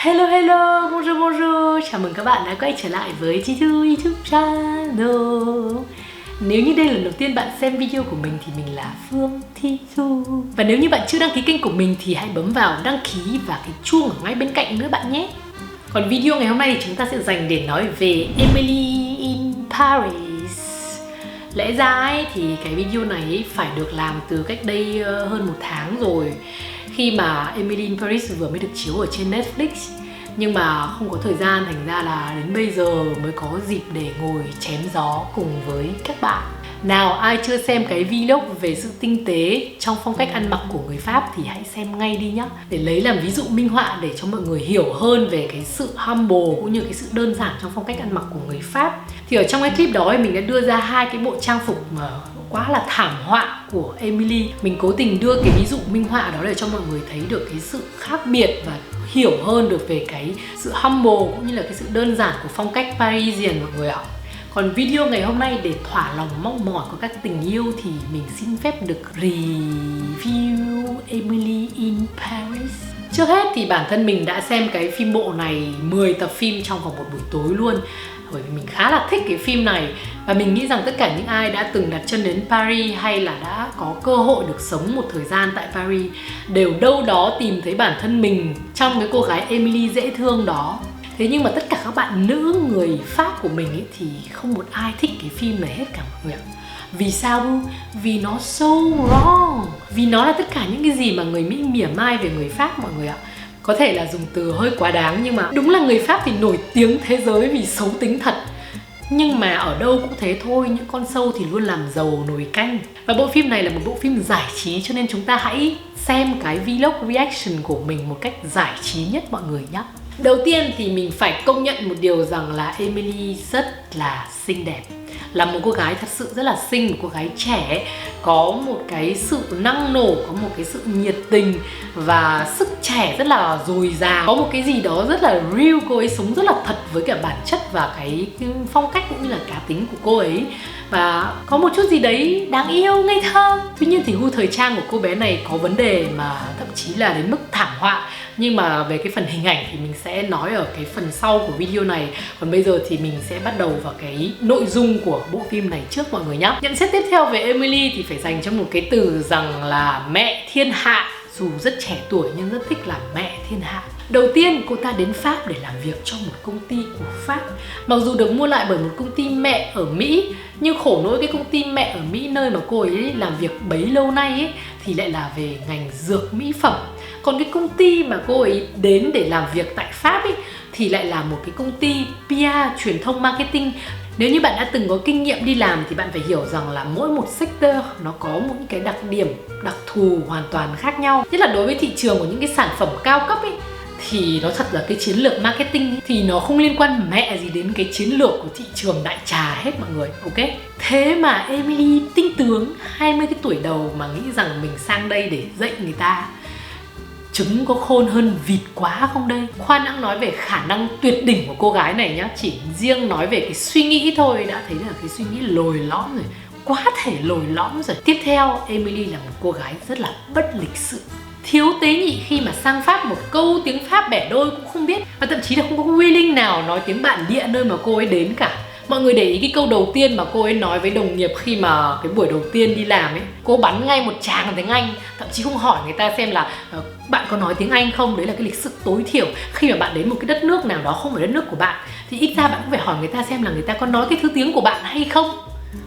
Hello hello, bonjour bonjour. Chào mừng các bạn đã quay trở lại với Chi Thu YouTube channel. Nếu như đây là lần đầu tiên bạn xem video của mình thì mình là Phương Thi Thu. Và nếu như bạn chưa đăng ký kênh của mình thì hãy bấm vào đăng ký và cái chuông ở ngay bên cạnh nữa bạn nhé. Còn video ngày hôm nay thì chúng ta sẽ dành để nói về Emily in Paris. Lẽ ra ấy, thì cái video này phải được làm từ cách đây hơn 1 tháng rồi, khi mà Emily in Paris vừa mới được chiếu ở trên Netflix. Nhưng mà không có thời gian, thành ra là đến bây giờ mới có dịp để ngồi chém gió cùng với các bạn. Nào, ai chưa xem cái vlog về sự tinh tế trong phong cách ăn mặc của người Pháp thì hãy xem ngay đi nhé, để lấy làm ví dụ minh họa để cho mọi người hiểu hơn về cái sự humble cũng như cái sự đơn giản trong phong cách ăn mặc của người Pháp. Thì ở trong cái clip đó mình đã đưa ra 2 cái bộ trang phục mà quá là thảm họa của Emily. Mình cố tình đưa cái ví dụ minh họa đó để cho mọi người thấy được cái sự khác biệt và hiểu hơn được về cái sự humble cũng như là cái sự đơn giản của phong cách Parisian mọi người ạ. Còn video ngày hôm nay để thỏa lòng mong mỏi của các tình yêu thì mình xin phép được review Emily in Paris. Trước hết thì bản thân mình đã xem cái phim bộ này 10 tập phim trong vòng một buổi tối luôn, bởi vì mình khá là thích cái phim này. Và mình nghĩ rằng tất cả những ai đã từng đặt chân đến Paris hay là đã có cơ hội được sống một thời gian tại Paris đều đâu đó tìm thấy bản thân mình trong cái cô gái Emily dễ thương đó. Thế nhưng mà tất cả các bạn nữ người Pháp của mình ấy thì không một ai thích cái phim này hết cả mọi người ạ. Vì sao? Vì nó so wrong. Vì nó là tất cả những cái gì mà người Mỹ mỉa mai về người Pháp mọi người ạ. Có thể là dùng từ hơi quá đáng, nhưng mà đúng là người Pháp thì nổi tiếng thế giới vì xấu tính thật. Nhưng mà ở đâu cũng thế thôi, những con sâu thì luôn làm giàu nồi canh. Và bộ phim này là một bộ phim giải trí, cho nên chúng ta hãy xem cái vlog reaction của mình một cách giải trí nhất mọi người nhé. Đầu tiên thì mình phải công nhận một điều rằng là Emily rất là xinh đẹp. Là một cô gái thật sự rất là xinh, một cô gái trẻ, có một cái sự năng nổ, có một cái sự nhiệt tình và sức trẻ rất là dồi dào. Có một cái gì đó rất là real, cô ấy sống rất là thật với cả bản chất và cái phong cách cũng như là cá tính của cô ấy. Và có một chút gì đấy đáng yêu, ngây thơ. Tuy nhiên thì gu thời trang của cô bé này có vấn đề mà thậm chí là đến mức thảm họa. Nhưng mà về cái phần hình ảnh thì mình sẽ nói ở cái phần sau của video này. Còn bây giờ thì mình sẽ bắt đầu vào cái nội dung của bộ phim này trước mọi người nhé. Nhận xét tiếp theo về Emily thì phải dành cho một cái từ rằng là mẹ thiên hạ. Dù rất trẻ tuổi nhưng rất thích làm mẹ thiên hạ. Đầu tiên, cô ta đến Pháp để làm việc cho một công ty của Pháp. Mặc dù được mua lại bởi một công ty mẹ ở Mỹ, nhưng khổ nỗi cái công ty mẹ ở Mỹ nơi mà cô ấy làm việc bấy lâu nay ấy, thì lại là về ngành dược mỹ phẩm. Còn cái công ty mà cô ấy đến để làm việc tại Pháp ấy, thì lại là một cái công ty PR, truyền thông marketing. Nếu như bạn đã từng có kinh nghiệm đi làm thì bạn phải hiểu rằng là mỗi một sector nó có một cái đặc điểm, đặc thù hoàn toàn khác nhau. Nhất là đối với thị trường của những cái sản phẩm cao cấp ấy, thì nó thật là cái chiến lược marketing ấy, thì nó không liên quan mẹ gì đến cái chiến lược của thị trường đại trà hết mọi người, ok? Thế mà Emily tinh tướng 20 cái tuổi đầu mà nghĩ rằng mình sang đây để dạy người ta. Trứng có khôn hơn vịt quá không đây? Khoan hãng nói về khả năng tuyệt đỉnh của cô gái này nhá. Chỉ riêng nói về cái suy nghĩ thôi đã thấy là cái suy nghĩ lồi lõm rồi, quá thể lồi lõm rồi. Tiếp theo, Emily là một cô gái rất là bất lịch sự, thiếu tế nhị khi mà sang Pháp một câu tiếng Pháp bẻ đôi cũng không biết. Và thậm chí là không có Willing nào nói tiếng bản địa nơi mà cô ấy đến cả. Mọi người để ý cái câu đầu tiên mà cô ấy nói với đồng nghiệp khi mà cái buổi đầu tiên đi làm ấy, cô bắn ngay một tràng tiếng Anh, thậm chí không hỏi người ta xem là bạn có nói tiếng Anh không. Đấy là cái lịch sự tối thiểu. Khi mà bạn đến một cái đất nước nào đó không phải đất nước của bạn thì ít ra bạn cũng phải hỏi người ta xem là người ta có nói cái thứ tiếng của bạn hay không.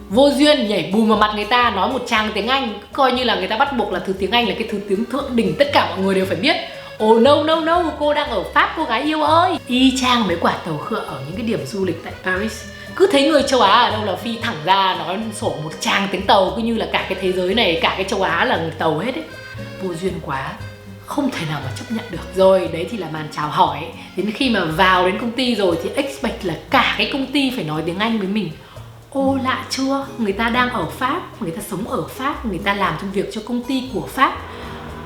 Vô duyên nhảy bùm vào mặt người ta nói một tràng tiếng Anh, coi như là người ta bắt buộc là thứ tiếng Anh là cái thứ tiếng thượng đỉnh, tất cả mọi người đều phải biết. Oh no, cô đang ở Pháp cô gái yêu ơi. Y chang mấy quả tàu khựa ở những cái điểm du lịch tại Paris. Cứ thấy người châu Á ở đâu là phi thẳng ra nói sổ một tràng tiếng tàu, cứ như là cả cái thế giới này, cả cái châu Á là người tàu hết ấy. Vô duyên quá, không thể nào mà chấp nhận được. Rồi, đấy thì là màn chào hỏi. Đến khi mà vào đến công ty rồi thì expect là cả cái công ty phải nói tiếng Anh với mình. Ô lạ chưa, người ta đang ở Pháp, người ta sống ở Pháp, người ta làm công việc cho công ty của Pháp.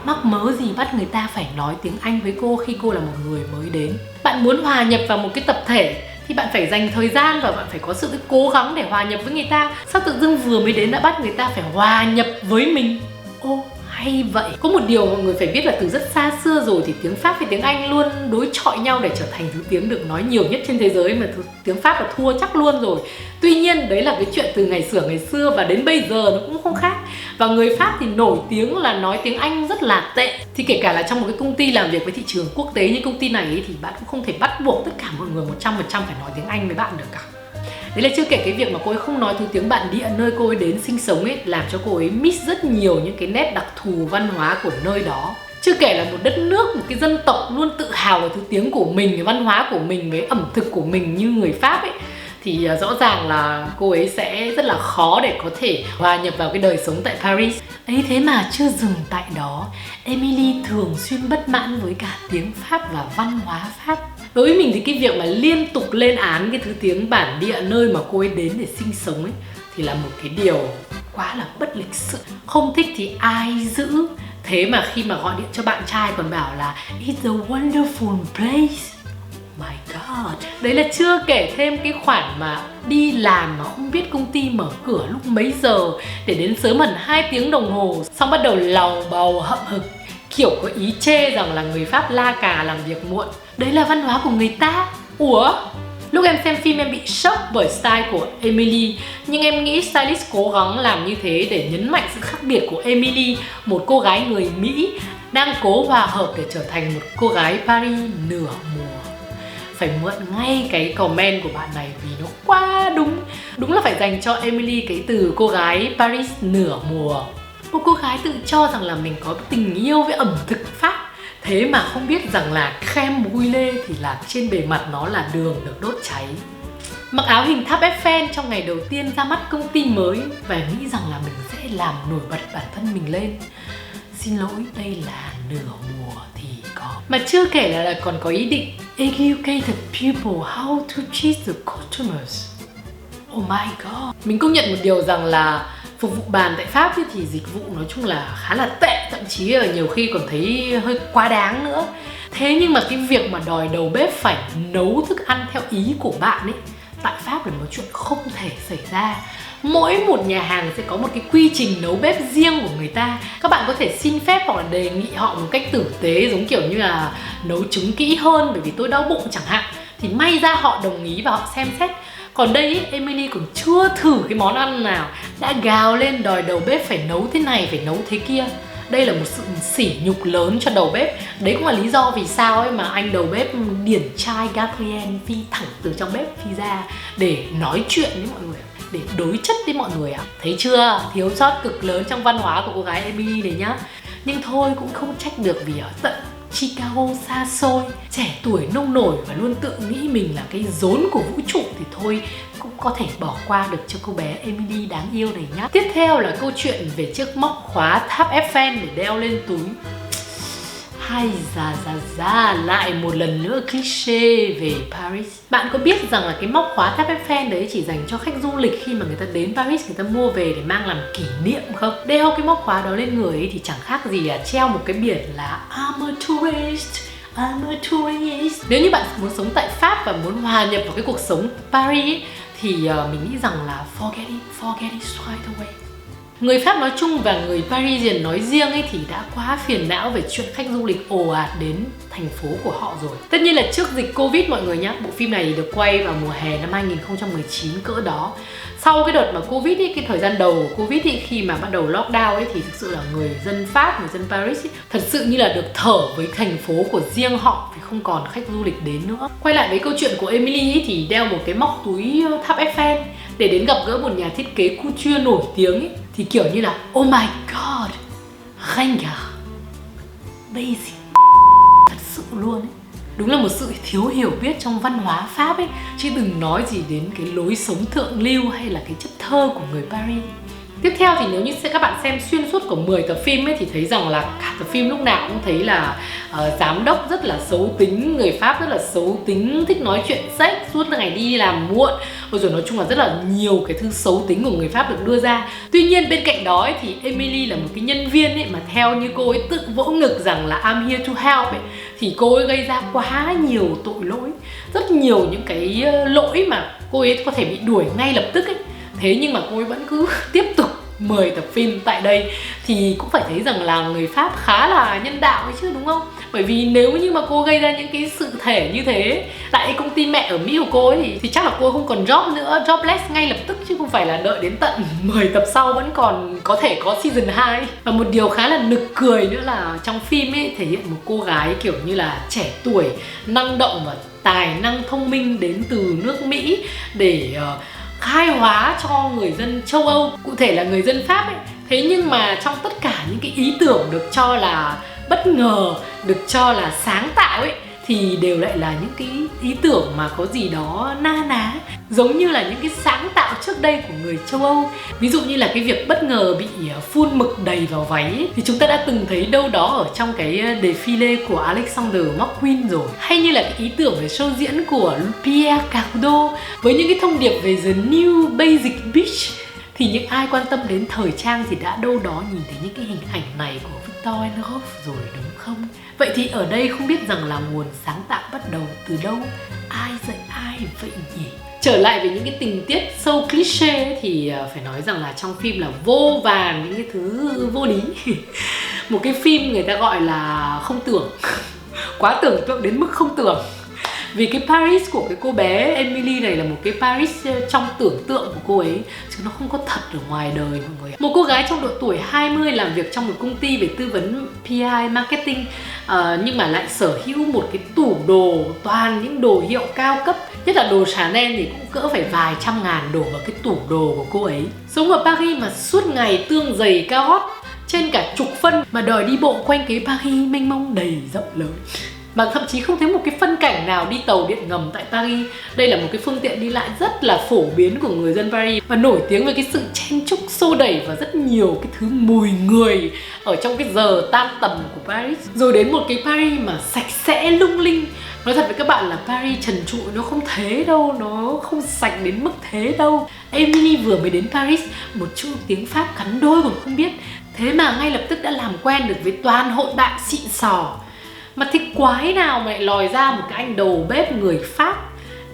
Mắc mớ gì bắt người ta phải nói tiếng Anh với cô khi cô là một người mới đến. Bạn muốn hòa nhập vào một cái tập thể thì bạn phải dành thời gian và bạn phải có sự cố gắng để hòa nhập với người ta. Sao tự dưng vừa mới đến đã bắt người ta phải hòa nhập với mình? Ô, hay vậy. Có một điều mọi người phải biết là từ rất xa xưa rồi thì tiếng Pháp với tiếng Anh luôn đối chọi nhau để trở thành thứ tiếng được nói nhiều nhất trên thế giới, mà tiếng Pháp là thua chắc luôn rồi. Tuy nhiên đấy là cái chuyện từ ngày xưa và đến bây giờ nó cũng không khác. Và người Pháp thì nổi tiếng là nói tiếng Anh rất là tệ. Thì kể cả là trong một cái công ty làm việc với thị trường quốc tế như công ty này ấy, thì bạn cũng không thể bắt buộc tất cả mọi người 100% phải nói tiếng Anh với bạn được cả. Đấy là chưa kể cái việc mà cô ấy không nói thứ tiếng bản địa nơi cô ấy đến sinh sống ấy, làm cho cô ấy miss rất nhiều những cái nét đặc thù văn hóa của nơi đó. Chưa kể là một đất nước, một cái dân tộc luôn tự hào về thứ tiếng của mình, cái văn hóa của mình, với ẩm thực của mình như người Pháp ấy, thì rõ ràng là cô ấy sẽ rất là khó để có thể hòa nhập vào cái đời sống tại Paris. Ấy thế mà chưa dừng tại đó, Emily thường xuyên bất mãn với cả tiếng Pháp và văn hóa Pháp. Đối với mình thì cái việc mà liên tục lên án cái thứ tiếng bản địa nơi mà cô ấy đến để sinh sống ấy thì là một cái điều quá là bất lịch sự. Không thích thì ai giữ. Thế mà khi mà gọi điện cho bạn trai còn bảo là it's a wonderful place. My God. Đấy là chưa kể thêm cái khoản mà đi làm mà không biết công ty mở cửa lúc mấy giờ, để đến sớm hẳn 2 tiếng đồng hồ, xong bắt đầu lầu bầu hậm hực, kiểu có ý chê rằng là người Pháp la cà làm việc muộn. Đấy là văn hóa của người ta. Ủa? Lúc em xem phim em bị sốc bởi style của Emily, nhưng em nghĩ stylist cố gắng làm như thế để nhấn mạnh sự khác biệt của Emily, một cô gái người Mỹ đang cố hòa hợp để trở thành một cô gái Paris nửa mùa. Phải mượn ngay cái comment của bạn này vì nó quá đúng. Đúng là phải dành cho Emily cái từ cô gái Paris nửa mùa. Một cô gái tự cho rằng là mình có tình yêu với ẩm thực Pháp, thế mà không biết rằng là crème brûlée thì là trên bề mặt nó là đường được đốt cháy. Mặc áo hình tháp Eiffel trong ngày đầu tiên ra mắt công ty mới và nghĩ rằng là mình sẽ làm nổi bật bản thân mình lên. Xin lỗi, đây là nửa mùa thì có. Mà chưa kể là còn có ý định educate the people how to treat the customers. Oh my God. Mình công nhận một điều rằng là phục vụ bàn tại Pháp ấy thì dịch vụ nói chung là khá là tệ, thậm chí là nhiều khi còn thấy hơi quá đáng nữa. Thế nhưng mà cái việc mà đòi đầu bếp phải nấu thức ăn theo ý của bạn ấy, tại Pháp là một chuyện không thể xảy ra. Mỗi một nhà hàng sẽ có một cái quy trình nấu bếp riêng của người ta. Các bạn có thể xin phép hoặc là đề nghị họ một cách tử tế, giống kiểu như là nấu trứng kỹ hơn bởi vì tôi đau bụng chẳng hạn, thì may ra họ đồng ý và họ xem xét. Còn đây ý, Emily còn chưa thử cái món ăn nào đã gào lên đòi đầu bếp phải nấu thế này, phải nấu thế kia. Đây là một sự sỉ nhục lớn cho đầu bếp. Đấy cũng là lý do vì sao ấy mà anh đầu bếp điển trai Gabriel phi thẳng từ trong bếp phi ra để nói chuyện với mọi người, để đối chất với mọi người ạ. Thấy chưa? Thiếu sót cực lớn trong văn hóa của cô gái Emily này nhá. Nhưng thôi cũng không trách được vì ở tận Chicago xa xôi, trẻ tuổi nông nổi và luôn tự nghĩ mình là cái rốn của vũ trụ thì thôi cũng có thể bỏ qua được cho cô bé Emily đáng yêu này nhá. Tiếp theo là câu chuyện về chiếc móc khóa tháp Eiffel để đeo lên túi. Hay da lại một lần nữa cliché về Paris. Bạn có biết rằng là cái móc khóa tháp Eiffel đấy chỉ dành cho khách du lịch khi mà người ta đến Paris người ta mua về để mang làm kỷ niệm không? Đeo cái móc khóa đó lên người ấy thì chẳng khác gì là treo một cái biển là I'm a tourist, I'm a tourist. Nếu như bạn muốn sống tại Pháp và muốn hòa nhập vào cái cuộc sống Paris ấy, thì mình nghĩ rằng là forget it right away. Người Pháp nói chung và người Parisian nói riêng ấy thì đã quá phiền não về chuyện khách du lịch ồ ạt đến thành phố của họ rồi. Tất nhiên là trước dịch Covid mọi người nhá, bộ phim này được quay vào mùa hè năm 2019 cỡ đó. Sau cái đợt mà Covid ấy, cái thời gian đầu của Covid ấy, khi mà bắt đầu lockdown ấy thì thực sự là người dân Pháp, người dân Paris ấy, thật sự như là được thở với thành phố của riêng họ vì không còn khách du lịch đến nữa. Quay lại với câu chuyện của Emily ấy, thì đeo một cái móc túi tháp Eiffel để đến gặp gỡ một nhà thiết kế couture nổi tiếng ấy, thì kiểu như là oh my God, Renga, basic thật sự luôn ấy. Đúng là một sự thiếu hiểu biết trong văn hóa Pháp ấy, chứ đừng nói gì đến cái lối sống thượng lưu hay là cái chất thơ của người Paris. Tiếp theo thì nếu như các bạn xem xuyên suốt của 10 tập phim ấy thì thấy rằng là cả tập phim lúc nào cũng thấy là giám đốc rất là xấu tính, người Pháp rất là xấu tính, thích nói chuyện sex, suốt ngày đi làm muộn. Rồi nói chung là rất là nhiều cái thứ xấu tính của người Pháp được đưa ra. Tuy nhiên bên cạnh đó ấy, thì Emily là một cái nhân viên ấy, mà theo như cô ấy tự vỗ ngực rằng là I'm here to help ấy, thì cô ấy gây ra quá nhiều tội lỗi, rất nhiều những cái lỗi mà cô ấy có thể bị đuổi ngay lập tức ấy. Thế nhưng mà cô ấy vẫn cứ tiếp tục 10 tập phim tại đây thì cũng phải thấy rằng là người Pháp khá là nhân đạo ấy chứ, đúng không? Bởi vì nếu như mà cô gây ra những cái sự thể như thế tại công ty mẹ ở Mỹ của cô ấy thì chắc là cô không còn job nữa, jobless ngay lập tức, chứ không phải là đợi đến tận 10 tập sau vẫn còn có thể có season 2. Và một điều khá là nực cười nữa là trong phim ấy thể hiện một cô gái kiểu như là trẻ tuổi, năng động và tài năng thông minh đến từ nước Mỹ để khai hóa cho người dân châu Âu, cụ thể là người dân Pháp ấy. Thế nhưng mà trong tất cả những cái ý tưởng được cho là bất ngờ, được cho là sáng tạo ấy, thì đều lại là những cái ý tưởng mà có gì đó na ná, giống như là những cái sáng tạo trước đây của người châu Âu. Ví dụ như là cái việc bất ngờ bị phun mực đầy vào váy ấy, thì chúng ta đã từng thấy đâu đó ở trong cái défilé của Alexander McQueen rồi. Hay như là cái ý tưởng về show diễn của Pierre Cardin với những cái thông điệp về the new basic bitch. Thì những ai quan tâm đến thời trang thì đã đâu đó nhìn thấy những cái hình ảnh này của Viktor and Rolf rồi, đúng không? Vậy thì ở đây không biết rằng là nguồn sáng tạo bắt đầu từ đâu? Ai dạy ai vậy nhỉ? Trở lại về những cái tình tiết so cliché ấy, thì phải nói rằng là trong phim là vô vàn những cái thứ vô lý. Một cái phim người ta gọi là không tưởng. Quá tưởng tượng đến mức không tưởng. Vì cái Paris của cái cô bé Emily này là một cái Paris trong tưởng tượng của cô ấy, chứ nó không có thật ở ngoài đời mọi người. Một cô gái trong độ tuổi 20 làm việc trong một công ty về tư vấn PR marketing, nhưng mà lại sở hữu một cái tủ đồ toàn những đồ hiệu cao cấp. Nhất là đồ Chanel thì cũng cỡ phải vài trăm ngàn đổ vào cái tủ đồ của cô ấy. Sống ở Paris mà suốt ngày tương giày cao gót trên cả chục phân, mà đòi đi bộ quanh cái Paris mênh mông đầy rộng lớn. Mà thậm chí không thấy một cái phân cảnh nào đi tàu điện ngầm tại Paris. Đây là một cái phương tiện đi lại rất là phổ biến của người dân Paris và nổi tiếng về cái sự chen chúc xô đẩy và rất nhiều cái thứ mùi người ở trong cái giờ tan tầm của Paris. Rồi đến một cái Paris mà sạch sẽ lung linh. Nói thật với các bạn là Paris trần trụi nó không thế đâu, nó không sạch đến mức thế đâu. Emily vừa mới đến Paris, một chút tiếng Pháp cắn đôi còn không biết, thế mà ngay lập tức đã làm quen được với toàn hội bạn xịn sò. Mà thế quái nào mà lại lòi ra một cái anh đầu bếp người Pháp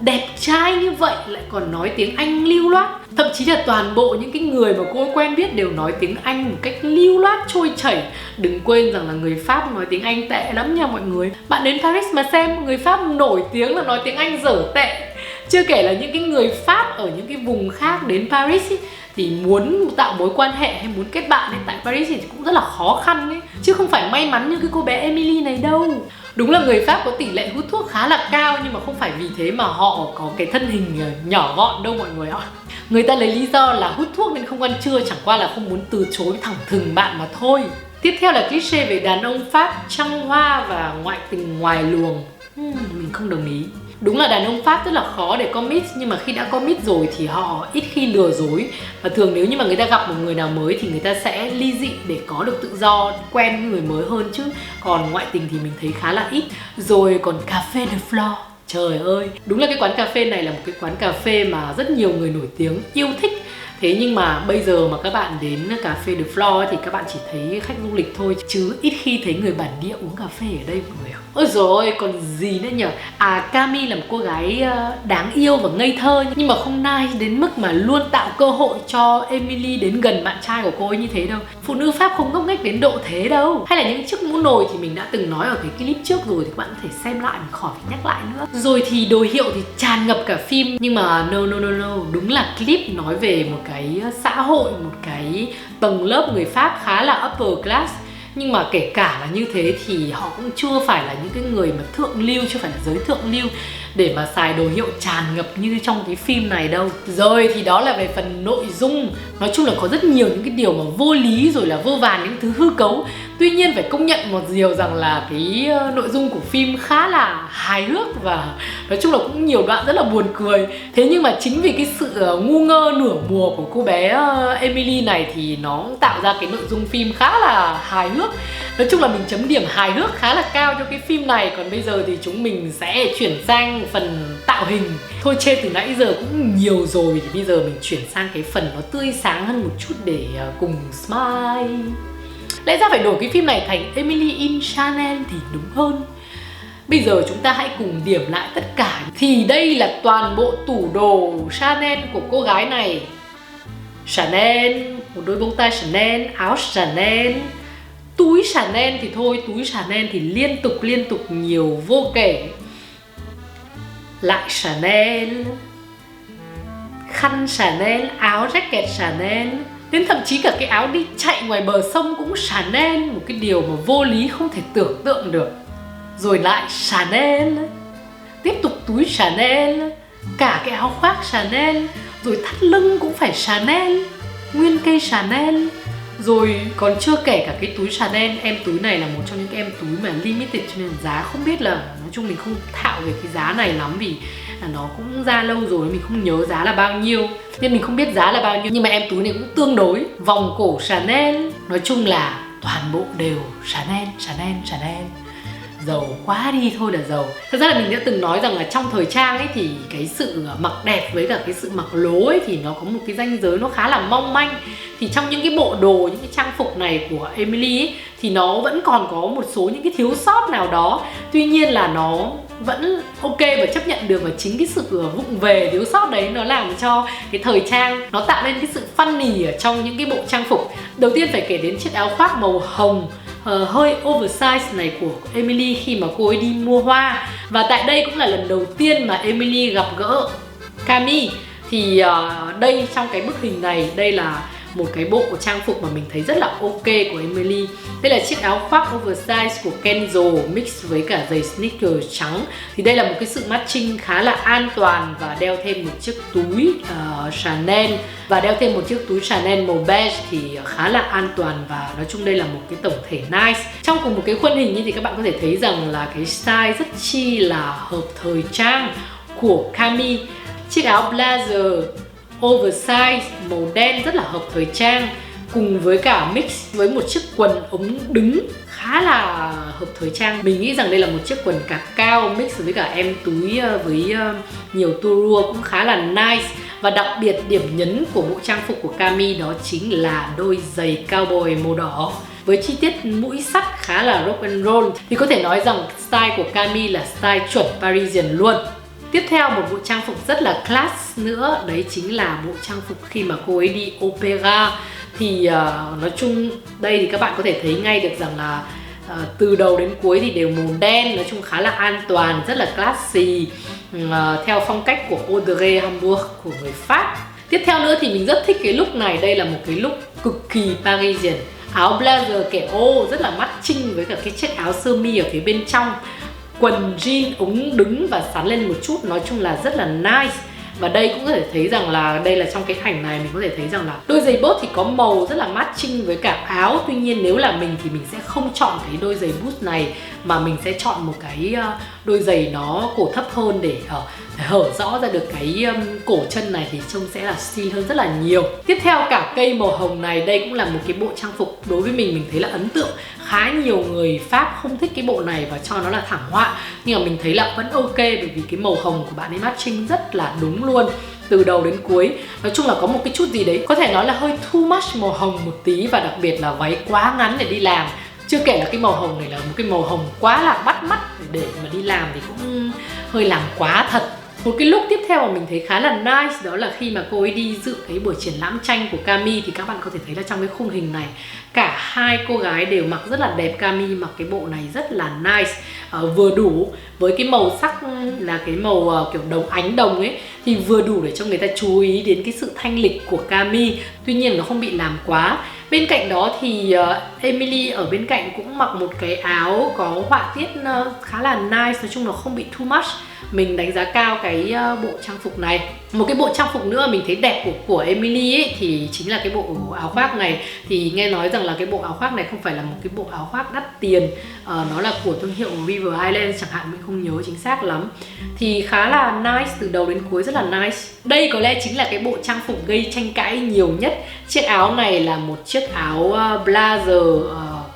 đẹp trai như vậy lại còn nói tiếng Anh lưu loát. Thậm chí là toàn bộ những cái người mà cô ấy quen biết đều nói tiếng Anh một cách lưu loát trôi chảy. Đừng quên rằng là người Pháp nói tiếng Anh tệ lắm nha mọi người. Bạn đến Paris mà xem, người Pháp nổi tiếng là nói tiếng Anh dở tệ. Chưa kể là những cái người Pháp ở những cái vùng khác đến Paris ý, thì muốn tạo mối quan hệ hay muốn kết bạn ấy, tại Paris thì cũng rất là khó khăn ấy. Chứ không phải may mắn như cái cô bé Emily này đâu. Đúng là người Pháp có tỷ lệ hút thuốc khá là cao, nhưng mà không phải vì thế mà họ có cái thân hình nhỏ gọn đâu mọi người ạ. Người ta lấy lý do là hút thuốc nên không ăn trưa, chẳng qua là không muốn từ chối thẳng thừng bạn mà thôi. Tiếp theo là cliché về đàn ông Pháp trăng hoa và ngoại tình ngoài luồng. Mình không đồng ý. Đúng là đàn ông Pháp rất là khó để commit, nhưng mà khi đã commit rồi thì họ ít khi lừa dối. Và thường nếu như mà người ta gặp một người nào mới thì người ta sẽ ly dị để có được tự do, quen với người mới hơn chứ. Còn ngoại tình thì mình thấy khá là ít. Rồi còn Café de Flore. Trời ơi, đúng là cái quán cà phê này là một cái quán cà phê mà rất nhiều người nổi tiếng yêu thích. Thế nhưng mà bây giờ mà các bạn đến Café de Flore thì các bạn chỉ thấy khách du lịch thôi, chứ ít khi thấy người bản địa uống cà phê ở đây mọi người ạ. Ôi rồi còn gì nữa nhỉ? Cami là một cô gái đáng yêu và ngây thơ, nhưng mà không nice đến mức mà luôn tạo cơ hội cho Emily đến gần bạn trai của cô ấy như thế đâu. Phụ nữ Pháp không ngốc nghếch đến độ thế đâu. Hay là những chiếc mũ nồi thì mình đã từng nói ở cái clip trước rồi, thì các bạn có thể xem lại, mình khỏi phải nhắc lại nữa. Rồi thì đồ hiệu thì tràn ngập cả phim, nhưng mà no, đúng là clip nói về một cái xã hội, một cái tầng lớp người Pháp khá là upper class. Nhưng mà kể cả là như thế thì họ cũng chưa phải là những cái người mà thượng lưu, chưa phải là giới thượng lưu để mà xài đồ hiệu tràn ngập như trong cái phim này đâu. Rồi thì đó là về phần nội dung. Nói chung là có rất nhiều những cái điều mà vô lý, rồi là vô vàn những thứ hư cấu. Tuy nhiên phải công nhận một điều rằng là cái nội dung của phim khá là hài hước và nói chung là cũng nhiều đoạn rất là buồn cười. Thế nhưng mà chính vì cái sự ngu ngơ nửa mùa của cô bé Emily này thì nó tạo ra cái nội dung phim khá là hài hước. Nói chung là mình chấm điểm hài hước khá là cao cho cái phim này. Còn bây giờ thì chúng mình sẽ chuyển sang phần tạo hình. Thôi chê từ nãy giờ cũng nhiều rồi, thì bây giờ mình chuyển sang cái phần nó tươi sáng hơn một chút để cùng smile. Lẽ ra phải đổi cái phim này thành Emily in Chanel thì đúng hơn. Bây giờ chúng ta hãy cùng điểm lại tất cả. Thì đây là toàn bộ tủ đồ Chanel của cô gái này. Chanel một đôi bông tai Chanel, áo Chanel, túi Chanel thì thôi, túi Chanel thì liên tục nhiều vô kể. Lại Chanel, khăn Chanel, áo jacket Chanel, đến thậm chí cả cái áo đi chạy ngoài bờ sông cũng Chanel, một cái điều mà vô lý không thể tưởng tượng được. Rồi lại Chanel, tiếp tục túi Chanel, cả cái áo khoác Chanel, rồi thắt lưng cũng phải Chanel, nguyên cây Chanel. Rồi còn chưa kể cả cái túi Chanel, em túi này là một trong những cái em túi mà limited cho nên giá không biết là, nói chung mình không thạo về cái giá này lắm vì nó cũng ra lâu rồi, mình không nhớ giá là bao nhiêu nên mình không biết giá là bao nhiêu, nhưng mà em túi này cũng tương đối. Vòng cổ Chanel, nói chung là toàn bộ đều Chanel, Chanel, Chanel. Giàu quá đi thôi là giàu. Thật ra là mình đã từng nói rằng là trong thời trang ấy thì cái sự mặc đẹp với cả cái sự mặc lố ấy thì nó có một cái ranh giới nó khá là mong manh. Thì trong những cái bộ đồ, những cái trang phục này của Emily ấy, thì nó vẫn còn có một số những cái thiếu sót nào đó. Tuy nhiên là nó vẫn ok và chấp nhận được, và chính cái sự vụng về thiếu sót đấy nó làm cho cái thời trang nó tạo nên cái sự funny ở trong những cái bộ trang phục. Đầu tiên phải kể đến chiếc áo khoác màu hồng hơi oversize này của Emily khi mà cô ấy đi mua hoa. Và tại đây cũng là lần đầu tiên mà Emily gặp gỡ Camille. Thì đây trong cái bức hình này, đây là một cái bộ trang phục mà mình thấy rất là ok của Emily. Đây là chiếc áo khoác oversize của Kenzo mix với cả giày sneaker trắng. Thì đây là một cái sự matching khá là an toàn, và đeo thêm một chiếc túi Chanel, và đeo thêm một chiếc túi Chanel màu beige thì khá là an toàn, và nói chung đây là một cái tổng thể nice. Trong cùng một cái khuôn hình thì các bạn có thể thấy rằng là cái style rất chi là hợp thời trang của Camille. Chiếc áo blazer oversize màu đen rất là hợp thời trang, cùng với cả mix với một chiếc quần ống đứng khá là hợp thời trang. Mình nghĩ rằng đây là một chiếc quần cạp cao mix với cả em túi với nhiều tua rua cũng khá là nice. Và đặc biệt điểm nhấn của bộ trang phục của Camille đó chính là đôi giày cowboy màu đỏ với chi tiết mũi sắt khá là rock and roll. Thì có thể nói rằng style của Camille là style chuẩn Parisian luôn. Tiếp theo một bộ trang phục rất là class nữa, đấy chính là bộ trang phục khi mà cô ấy đi opera. Thì nói chung đây thì các bạn có thể thấy ngay được rằng là từ đầu đến cuối thì đều màu đen, nói chung khá là an toàn, rất là classy, theo phong cách của Audrey Hamburg của người Pháp. Tiếp theo nữa thì mình rất thích cái look này, đây là một cái look cực kỳ Parisian. Áo blazer kẻ ô rất là matching với cả cái chiếc áo sơ mi ở phía bên trong, quần jean ống đứng và sắn lên một chút, nói chung là rất là nice. Và đây cũng có thể thấy rằng là đây là trong cái ảnh này mình có thể thấy rằng là đôi giày boots thì có màu rất là matching với cả áo. Tuy nhiên nếu là mình thì mình sẽ không chọn cái đôi giày boots này, mà mình sẽ chọn một cái đôi giày nó cổ thấp hơn để hở rõ ra được cái cổ chân này, thì trông sẽ là style hơn rất là nhiều. Tiếp theo cả cây màu hồng này, đây cũng là một cái bộ trang phục đối với mình thấy là ấn tượng. Khá nhiều người Pháp không thích cái bộ này và cho nó là thảm họa, nhưng mà mình thấy là vẫn ok, bởi vì cái màu hồng của bạn ấy matching rất là đúng luôn từ đầu đến cuối. Nói chung là có một cái chút gì đấy có thể nói là hơi too much màu hồng một tí, và đặc biệt là váy quá ngắn để đi làm. Chưa kể là cái màu hồng này là một cái màu hồng quá là bắt mắt, để mà đi làm thì cũng hơi làm quá thật. Một cái look tiếp theo mà mình thấy khá là nice đó là khi mà cô ấy đi dự cái buổi triển lãm tranh của Camille, thì các bạn có thể thấy là trong cái khung hình này cả hai cô gái đều mặc rất là đẹp. Camille mặc cái bộ này rất là nice, vừa đủ với cái màu sắc là cái màu kiểu đồng ánh đồng ấy, thì vừa đủ để cho người ta chú ý đến cái sự thanh lịch của Camille, tuy nhiên nó không bị làm quá. Bên cạnh đó thì Emily ở bên cạnh cũng mặc một cái áo có họa tiết khá là nice, nói chung nó không bị too much. Mình đánh giá cao cái bộ trang phục này. Một cái bộ trang phục nữa mình thấy đẹp của Emily ấy, thì chính là cái bộ áo khoác này. Thì nghe nói rằng là cái bộ áo khoác này không phải là một cái bộ áo khoác đắt tiền, nó là của thương hiệu River Island chẳng hạn, mình không nhớ chính xác lắm. Thì khá là nice, từ đầu đến cuối rất là nice. Đây có lẽ chính là cái bộ trang phục gây tranh cãi nhiều nhất. Chiếc áo này là một chiếc áo blazer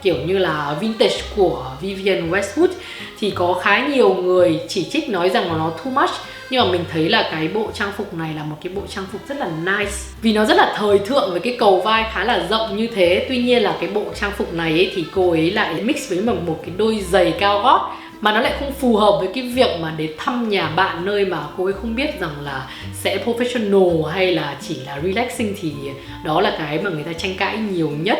kiểu như là vintage của Vivienne Westwood. Thì có khá nhiều người chỉ trích nói rằng là nó too much, nhưng mà mình thấy là cái bộ trang phục này là một cái bộ trang phục rất là nice, vì nó rất là thời thượng với cái cầu vai khá là rộng như thế. Tuy nhiên là cái bộ trang phục này ấy, thì cô ấy lại mix với một cái đôi giày cao gót mà nó lại không phù hợp với cái việc mà đến thăm nhà bạn nơi mà cô ấy không biết rằng là sẽ professional hay là chỉ là relaxing, thì đó là cái mà người ta tranh cãi nhiều nhất.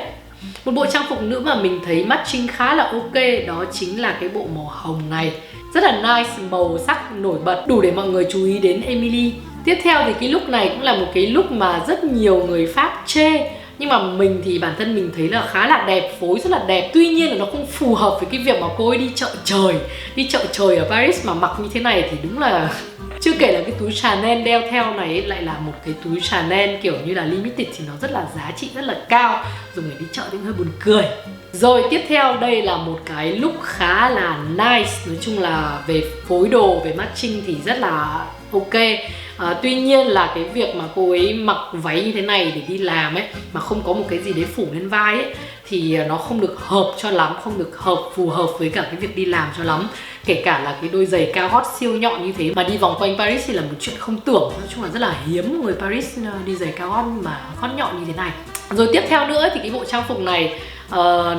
Một bộ trang phục nữa mà mình thấy matching khá là ok đó chính là cái bộ màu hồng này. Rất là nice, màu sắc nổi bật, đủ để mọi người chú ý đến Emily. Tiếp theo thì cái look này cũng là một cái look mà rất nhiều người Pháp chê, nhưng mà mình thì bản thân mình thấy là khá là đẹp, phối rất là đẹp. Tuy nhiên là nó không phù hợp với cái việc mà cô ấy đi chợ trời. Đi chợ trời ở Paris mà mặc như thế này thì đúng là... Chưa kể là cái túi Chanel đeo theo này lại là một cái túi Chanel kiểu như là limited thì nó rất là giá trị rất là cao, dùng để đi chợ thì hơi buồn cười. Rồi tiếp theo đây là một cái look khá là nice. Nói chung là về phối đồ, về matching thì rất là ok. Tuy nhiên là cái việc mà cô ấy mặc váy như thế này để đi làm ấy mà không có một cái gì đấy phủ lên vai ấy thì nó không được hợp cho lắm, không được phù hợp với cả cái việc đi làm cho lắm. Kể cả là cái đôi giày cao gót siêu nhọn như thế mà đi vòng quanh Paris thì là một chuyện không tưởng. Nói chung là rất là hiếm người Paris đi giày cao gót mà gót nhọn như thế này. Rồi tiếp theo nữa thì cái bộ trang phục này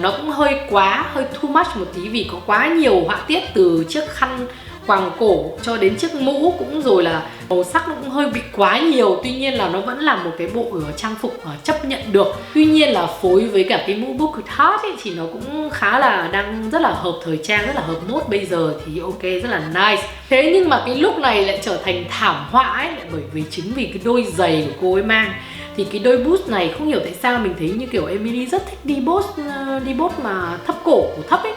nó cũng hơi too much một tí, vì có quá nhiều họa tiết từ chiếc khăn quàng cổ cho đến chiếc mũ, cũng rồi là màu sắc nó cũng hơi bị quá nhiều. Tuy nhiên là nó vẫn là một cái bộ trang phục chấp nhận được. Tuy nhiên là phối với cả cái mũ bucket hat ấy thì nó cũng khá là đang rất là hợp thời trang, rất là hợp mốt bây giờ thì ok, rất là nice. Thế nhưng mà cái look này lại trở thành thảm họa ấy, lại bởi vì chính vì cái đôi giày của cô ấy mang. Thì cái đôi boots này không hiểu tại sao mình thấy như kiểu Emily rất thích đi boots mà thấp cổ thấp ấy.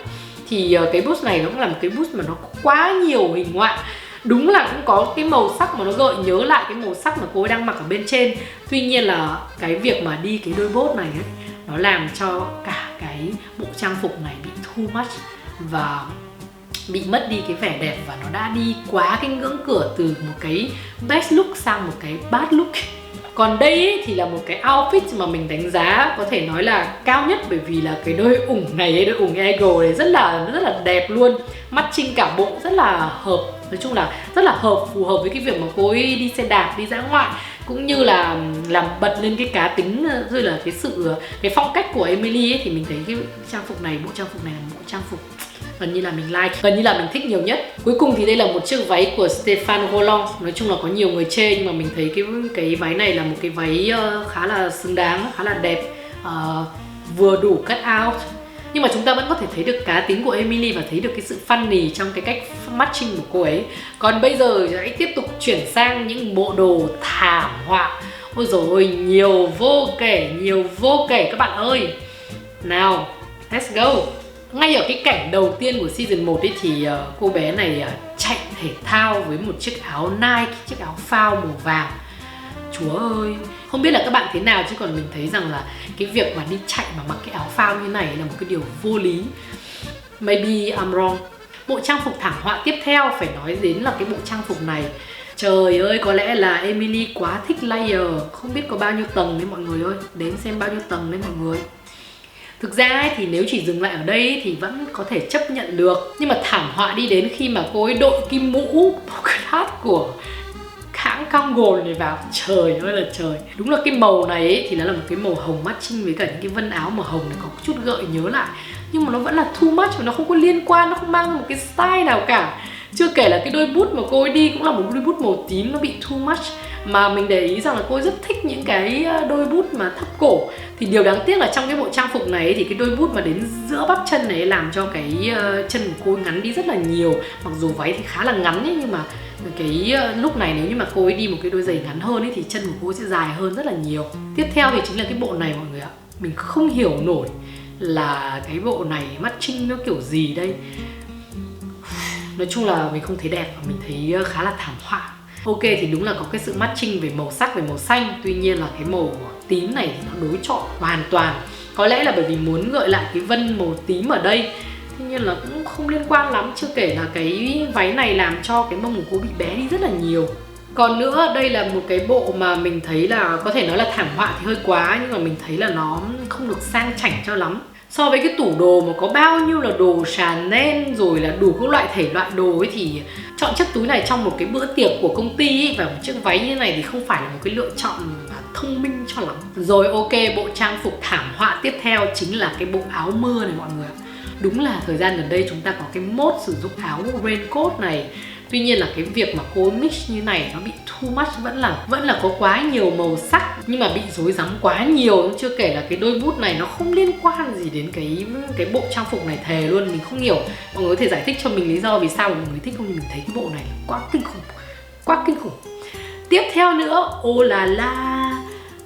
Thì cái boots này nó cũng là một cái boots mà nó có quá nhiều hình họa. Đúng là cũng có cái màu sắc mà nó gợi nhớ lại cái màu sắc mà cô ấy đang mặc ở bên trên. Tuy nhiên là cái việc mà đi cái đôi boots này ấy, nó làm cho cả cái bộ trang phục này bị too much và bị mất đi cái vẻ đẹp, và nó đã đi quá cái ngưỡng cửa từ một cái best look sang một cái bad look. Còn đây ý, thì là một cái outfit mà mình đánh giá có thể nói là cao nhất, bởi vì là cái đôi ủng này, đôi ủng Eagle này rất là đẹp luôn, matching cả bộ rất là hợp. Nói chung là rất là phù hợp với cái việc mà cô ấy đi xe đạp, đi dã ngoại, cũng như là làm bật lên cái cá tính rồi là cái phong cách của Emily ấy. Thì mình thấy cái trang phục này, bộ trang phục này là một bộ trang phục gần như là mình like, gần như là mình thích nhiều nhất. Cuối cùng thì đây là một chiếc váy của Stéphane Roland. Nói chung là có nhiều người chê nhưng mà mình thấy cái váy này là một cái váy khá là xứng đáng, khá là đẹp, vừa đủ cut out. Nhưng mà chúng ta vẫn có thể thấy được cá tính của Emily và thấy được cái sự funny trong cái cách matching của cô ấy. Còn bây giờ hãy tiếp tục chuyển sang những bộ đồ thảm họa. Ôi dồi ôi, nhiều vô kể các bạn ơi. Nào, let's go. Ngay ở cái cảnh đầu tiên của season 1 ấy thì cô bé này chạy thể thao với một chiếc áo Nike, chiếc áo phao màu vàng. Chúa ơi, không biết là các bạn thế nào chứ còn mình thấy rằng là cái việc mà đi chạy mà mặc cái áo phao như này là một cái điều vô lý. Maybe I'm wrong. Bộ trang phục thảm họa tiếp theo phải nói đến là cái bộ trang phục này. Trời ơi, có lẽ là Emily quá thích layer. Không biết có bao nhiêu tầng đấy mọi người ơi. Đếm xem bao nhiêu tầng đấy mọi người. Thực ra ấy, thì nếu chỉ dừng lại ở đây ấy, thì vẫn có thể chấp nhận được. Nhưng mà thảm họa đi đến khi mà cô ấy đội cái mũ bucket hat của hãng Kangol này vào. Trời ơi là trời. Đúng là cái màu này ấy, thì nó là một cái màu hồng matching với cả những cái vân áo màu hồng này có chút gợi nhớ lại. Nhưng mà nó vẫn là too much và nó không có liên quan, nó không mang một cái style nào cả. Chưa kể là cái đôi bút mà cô ấy đi cũng là một đôi bút màu tím, nó bị too much. Mà mình để ý rằng là cô ấy rất thích những cái đôi bút mà thấp cổ. Thì điều đáng tiếc là trong cái bộ trang phục này thì cái đôi bút mà đến giữa bắp chân này làm cho cái chân của cô ấy ngắn đi rất là nhiều. Mặc dù váy thì khá là ngắn ấy, nhưng mà cái lúc này nếu như mà cô ấy đi một cái đôi giày ngắn hơn ấy thì chân của cô ấy sẽ dài hơn rất là nhiều. Tiếp theo thì chính là cái bộ này mọi người ạ. Mình không hiểu nổi là cái bộ này matching nó kiểu gì đây. Nói chung là mình không thấy đẹp và mình thấy khá là thảm họa. Ok thì đúng là có cái sự matching về màu sắc, về màu xanh. Tuy nhiên là cái màu tím này thì nó đối chọi hoàn toàn. Có lẽ là bởi vì muốn gợi lại cái vân màu tím ở đây. Tuy nhiên là cũng không liên quan lắm. Chưa kể là cái váy này làm cho cái mông của cô bị bé đi rất là nhiều. Còn nữa đây là một cái bộ mà mình thấy là có thể nói là thảm họa thì hơi quá. Nhưng mà mình thấy là nó không được sang chảnh cho lắm. So với cái tủ đồ mà có bao nhiêu là đồ Chanel rồi là đủ các loại thể loại đồ ấy thì chọn chiếc túi này trong một cái bữa tiệc của công ty ấy, và một chiếc váy như này thì không phải là một cái lựa chọn thông minh cho lắm. Rồi ok, bộ trang phục thảm họa tiếp theo chính là cái bộ áo mưa này mọi người ạ. Đúng là thời gian gần đây chúng ta có cái mốt sử dụng áo raincoat này. Tuy nhiên là cái việc mà cô mix như này nó bị too much, vẫn là có quá nhiều màu sắc nhưng mà bị rối rắm quá nhiều. Chưa kể là cái đôi bút này nó không liên quan gì đến cái bộ trang phục này, thề luôn. Mình không hiểu, mọi người có thể giải thích cho mình lý do vì sao mọi người thích không? Nhưng mình thấy cái bộ này quá kinh khủng, quá kinh khủng. Tiếp theo nữa, ô là la,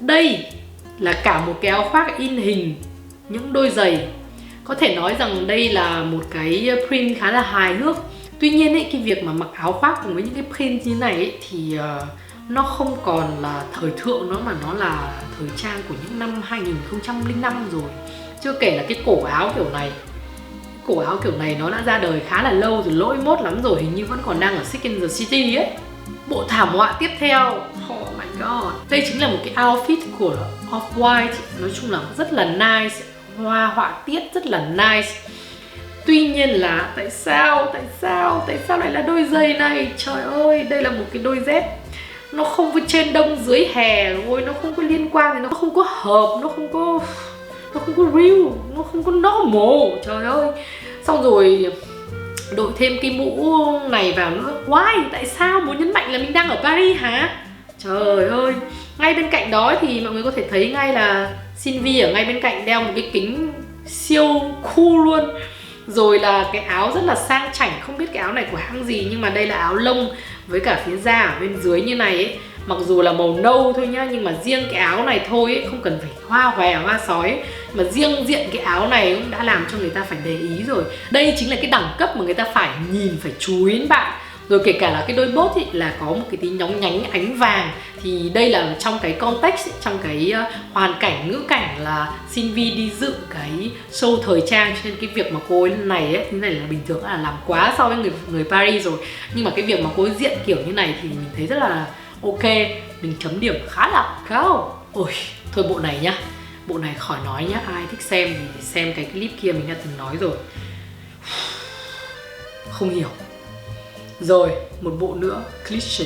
đây là cả một cái áo khoác in hình những đôi giày. Có thể nói rằng đây là một cái print khá là hài hước. Tuy nhiên ấy, cái việc mà mặc áo khoác cùng với những cái print như này ấy, thì nó không còn là thời thượng nữa mà nó là thời trang của những năm 2005 rồi. Chưa kể là cái cổ áo kiểu này nó đã ra đời khá là lâu rồi, lỗi mốt lắm rồi, hình như vẫn còn đang ở Sex and the City ấy. Bộ thảm họa tiếp theo, oh my god, đây chính là một cái outfit của Off-White. Nói chung là rất là nice, họa tiết rất là nice. Tuy nhiên là tại sao lại là đôi giày này? Trời ơi, đây là một cái đôi dép, nó không có trên đông dưới hè rồi, nó không có liên quan, thì nó không có hợp, nó không có real, nó không có normal. Trời ơi, xong rồi đội thêm cái mũ này vào nữa. Why? Tại sao? Muốn nhấn mạnh là mình đang ở Paris hả? Trời ơi. Ngay bên cạnh đó thì mọi người có thể thấy ngay là Sylvie ở ngay bên cạnh đeo một cái kính siêu cool luôn. Rồi là cái áo rất là sang chảnh, không biết cái áo này của hãng gì, nhưng mà đây là áo lông với cả phía da ở bên dưới như này ấy. Mặc dù là màu nâu thôi nhá, nhưng mà riêng cái áo này thôi ấy, không cần phải hoa hòe hoa sói ấy, mà riêng diện cái áo này cũng đã làm cho người ta phải để ý rồi. Đây chính là cái đẳng cấp mà người ta phải nhìn, phải chú ý đến bạn. Rồi kể cả là cái đôi bốt ấy là có một cái tí nhóng nhánh ánh vàng. Thì đây là trong cái context, trong cái hoàn cảnh, ngữ cảnh là Sylvie đi dự cái show thời trang. Cho nên cái việc mà cô ấy này ấy, thế này là bình thường, là làm quá so với người Paris rồi. Nhưng mà cái việc mà cô ấy diện kiểu như này thì mình thấy rất là ok. Mình chấm điểm khá là cao. Ôi, thôi bộ này nhá, bộ này khỏi nói nhá. Ai thích xem thì xem cái clip kia mình đã từng nói rồi. Không hiểu. Rồi, một bộ nữa, cliché.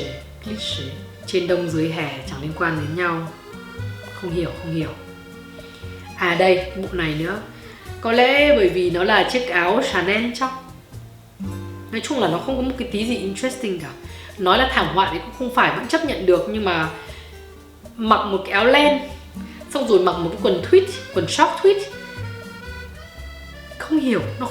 Trên đông dưới hè chẳng liên quan đến nhau. Không hiểu. À đây, bộ này nữa. Có lẽ bởi vì nó là chiếc áo Chanel chắc. Nói chung là nó không có một cái tí gì interesting cả. Nói là thảm họa thì cũng không phải, vẫn chấp nhận được. Nhưng mà mặc một cái áo len, xong rồi mặc một cái quần tweed, quần short tweed, không hiểu, nó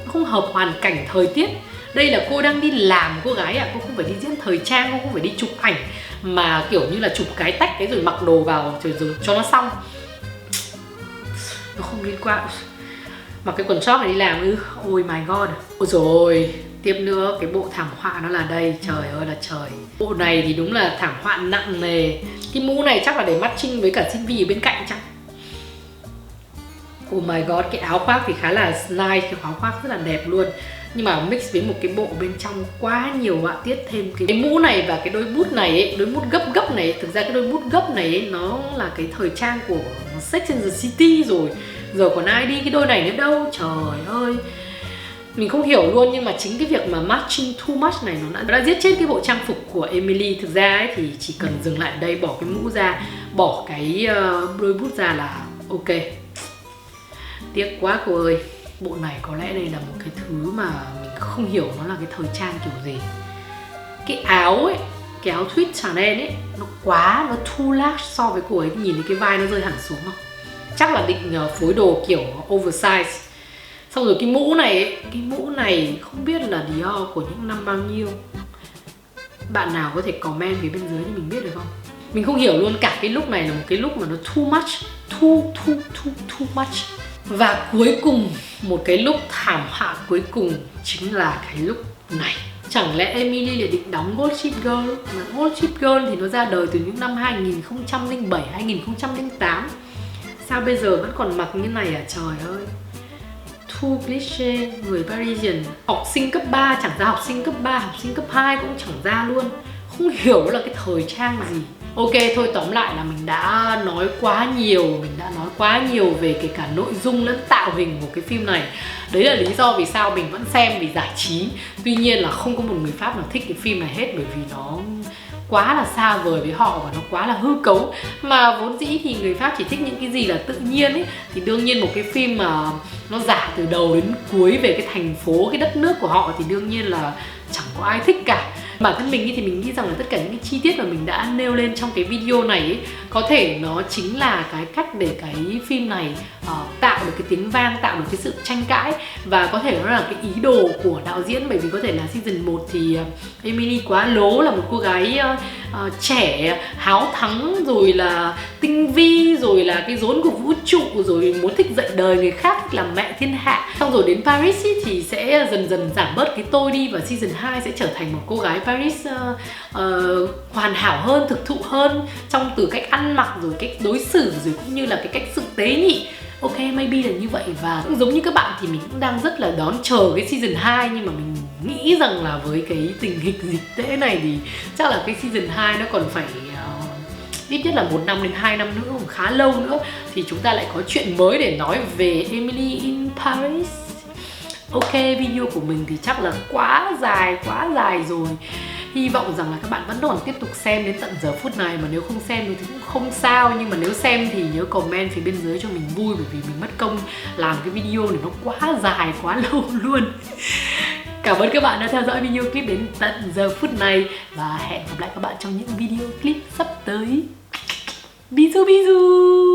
không hợp hoàn cảnh thời tiết. Đây là cô đang đi làm cô gái ạ, cô không phải đi diễn thời trang, cô không phải đi chụp ảnh mà kiểu như là chụp cái tách cái rồi mặc đồ vào rồi cho nó xong. Nó không liên quan. Mặc cái quần short này đi làm ôi my god. Ôi rồi, tiếp nữa cái bộ thảm họa nó là đây, trời ơi là trời. Bộ này thì đúng là thảm họa nặng nề. Cái mũ này chắc là để matching với cả Sylvie ở bên cạnh chắc. Oh my god, cái áo khoác thì khá là nice, cái áo khoác rất là đẹp luôn. Nhưng mà mix với một cái bộ bên trong quá nhiều họa tiết thêm. Cái mũ này và cái đôi bút này ấy, đôi bút gấp này, thực ra cái đôi bút gấp này ấy, nó là cái thời trang của Sex and the City rồi. Giờ còn ai đi cái đôi này nữa đâu, trời ơi. Mình không hiểu luôn, nhưng mà chính cái việc mà matching too much này nó đã giết chết cái bộ trang phục của Emily. Thực ra ấy, thì chỉ cần dừng lại ở đây, bỏ cái mũ ra, bỏ cái đôi bút ra là ok. Tiếc quá cô ơi. Bộ này có lẽ đây là một cái thứ mà mình không hiểu nó là cái thời trang kiểu gì. Cái áo ấy, cái áo tweed Chanel ấy, nó too large so với cô ấy. Nhìn thấy cái vai nó rơi hẳn xuống không? Chắc là định phối đồ kiểu oversize. Xong rồi cái mũ này ấy, cái mũ này không biết là Dior của những năm bao nhiêu. Bạn nào có thể comment phía bên dưới cho mình biết được không? Mình không hiểu luôn, cả cái look này là một cái look mà nó too much. Và cuối cùng, một cái look thảm họa cuối cùng chính là cái look này. Chẳng lẽ Emily lại định đóng Gold Chip Girl? Mà Gold Chip Girl thì nó ra đời từ những năm 2007, 2008. Sao bây giờ vẫn còn mặc như này à, trời ơi. Too cliché, người Parisian. Học sinh cấp 3 chẳng ra học sinh cấp 3, học sinh cấp 2 cũng chẳng ra luôn. Không hiểu là cái thời trang gì. Ok, thôi tóm lại là mình đã nói quá nhiều về kể cả nội dung lẫn tạo hình của cái phim này. Đấy là lý do vì sao mình vẫn xem, vì giải trí. Tuy nhiên là không có một người Pháp nào thích cái phim này hết, bởi vì nó quá là xa vời với họ và nó quá là hư cấu. Mà vốn dĩ thì người Pháp chỉ thích những cái gì là tự nhiên ấy, thì đương nhiên một cái phim mà nó giả từ đầu đến cuối về cái thành phố, cái đất nước của họ thì đương nhiên là chẳng có ai thích cả. Bản thân mình thì mình nghĩ rằng là tất cả những cái chi tiết mà mình đã nêu lên trong cái video này ấy, có thể nó chính là cái cách để cái phim này tạo được cái tiếng vang, tạo được cái sự tranh cãi, và có thể nó là cái ý đồ của đạo diễn. Bởi vì có thể là season 1 thì Emily quá lố, là một cô gái trẻ, háo thắng, rồi là tinh vi, rồi là cái rốn của vũ trụ, rồi muốn thích dạy đời người khác, thích làm mẹ thiên hạ. Xong rồi đến Paris ý, thì sẽ dần dần giảm bớt cái tôi đi, và season 2 sẽ trở thành một cô gái Paris hoàn hảo hơn, thực thụ hơn, trong từ cách ăn mặc, rồi cách đối xử, rồi cũng như là cái cách sự tế nhị. Ok, maybe là như vậy. Và cũng giống như các bạn thì mình cũng đang rất là đón chờ cái season 2. Nhưng mà mình nghĩ rằng là với cái tình hình dịch tễ này thì chắc là cái season 2 nó còn phải ít nhất là 1 năm đến 2 năm nữa, còn khá lâu nữa thì chúng ta lại có chuyện mới để nói về Emily in Paris. Ok, video của mình thì chắc là quá dài rồi. Hy vọng rằng là các bạn vẫn còn tiếp tục xem đến tận giờ phút này. Mà nếu không xem thì cũng không sao, nhưng mà nếu xem thì nhớ comment phía bên dưới cho mình vui, bởi vì mình mất công làm cái video này nó quá dài, quá lâu luôn. Cảm ơn các bạn đã theo dõi video clip đến tận giờ phút này, và hẹn gặp lại các bạn trong những video clip sắp tới. Bisous bisous.